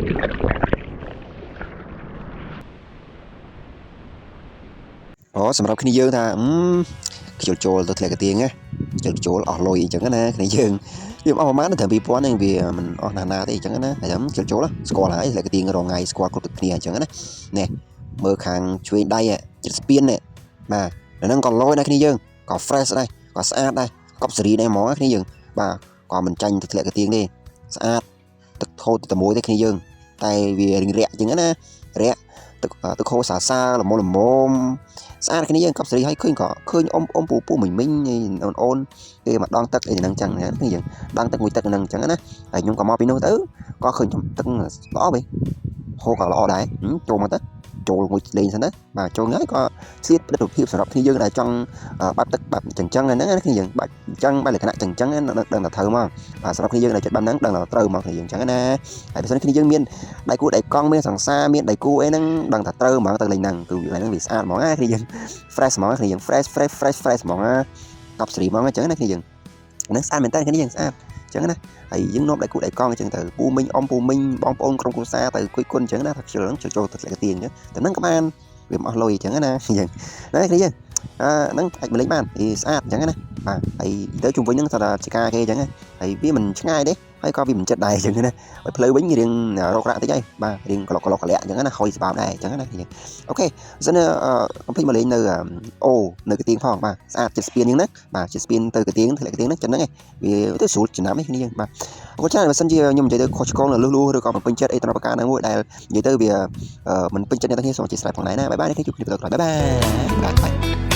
สำหรับคดีយើងថាចូលទៅធ្លាក់កាទៀងណាចូលអស់លុយអញ្ចឹងណាគ្នាយើងវាអស់ប្រហែលទៅ2000ហ្នឹងវាមិនអស់ណាទេអញ្ចឹងណាហើយចូលស្គាល់ហើយធ្លាក់កាទៀងរងថ្ងៃស្គាល់គ្រប់គ្នាអញ្ចឹងណានេះមើលខាងឆ្វេងដៃចិត្តស្ពាននេះបាទហ្នឹងក៏លុយដែរគ្នាយើងក៏ fresh ដែរក៏ស្អាតដែរកប់សេរីដែរហ្មងគ្នាយើងបាទក៏មិនចាញ់ទៅធ្លាក់កាទៀងទេស្អាតទឹកថោតតែមួយទេគ្នាយើងតែវារៀងរាក់អញ្ចឹងណារាក់ទឹកហូរសាល្មមស្អាតគ្នាយើងកប់សេរីឲ្យឃើញក៏ឃើញអ៊ំពូមិញអូនគេមកដងទឹកអីហ្នឹងចឹងគ្នាយើងដងទឹកមួយទឹកហ្នឹងចឹងណាហើយខ្ញុំក៏មកពីនោះទៅក៏ឃើញទឹកល្អវិញហូរក៏ល្អដែរចូលមកទៅចូលមួយលេងសិនណាបាទចូលហើយក៏ស្លៀកប្រតិភិបសម្រាប់គ្នាយើងដែលចង់បាត់ទឹកបាត់ចឹងហ្នឹងគ្នាយើងបាត់ចឹងបែបលក្ខណៈចឹងដឹងតែត្រូវមកបាទសម្រាប់គ្នាយើងដែលចិត្តបាត់ហ្នឹងដឹងតែត្រូវមកគ្នាយើងចឹងណាហើយបើសិនគ្នាយើងមានដៃគូដៃកង់មានសង្សារមានដៃគូអីហ្នឹងដឹងតែត្រូវហ្មងទៅលេងហ្នឹងគឺលេងហ្នឹងវាស្អាតហ្មងណាគ្នាយើង fresh ហ្មងគ្នាយើង fresh ហ្មងណាកប់សេរីហ្មងចឹងណាគ្នាយើងហ្នឹងស្អាតមែនតើគ្នាយើងស្អាតចឹងណាហើយយើងនាំដៃគូដៃកង់អញ្ចឹងទៅពូមីងអ៊ំពូមីងបងប្អូនក្រុមគ្រួសារទៅគួយគុណអញ្ចឹងណាថាខ្ជិលហ្នឹងចូលទៅធ្លាក់កាទៀងអញ្ចឹងតែហ្នឹងក៏បានវាមិនអស់លុយអញ្ចឹងណាអញ្ចឹងណាគ្នាយើងហ្នឹងអាចមកលេងបានស្អាតអញ្ចឹងណាបាទហើយទៅជុំវិញហ្នឹងថាជាការគេអញ្ចឹងហើយវាមិនឆ្ងាយទេហើយក៏វាមិនចិត្តដែរអញ្ចឹងណាហើយផ្លូវវិញរៀងរករ៉ាក់តិចហើយបាទរៀងក្លុកកលាក់អញ្ចឹងណាហុយស្បើមដែរអញ្ចឹងណាគ្នាអូខេសិនកុំភ្លេចមកលេងនៅអូនៅកាទៀងផងបាទស្អាតចិត្តស្ពានអញ្ចឹងណាបាទចិត្តស្ពានទៅកាទៀងធ្លាក់កាទៀងហ្នឹងចឹងហ្នឹងវាទៅស្រួលចំណាំឯគ្នាយើងបាទអរគុណច្រើនបើសិនជាខ្ញុំនិយាយទៅខុសឆ្គងឬឬក៏មិនពេញចិត្តអីត្រង់ប្រការណាមួយដែលនិយាយទៅវាមិនពេញចិត្តអ្នកទាំងគ្នាសូមអធិស្ឋានផងដែរណាបាយបាយនេះជួបគ្នាបន្តក្រោយបាយបាយ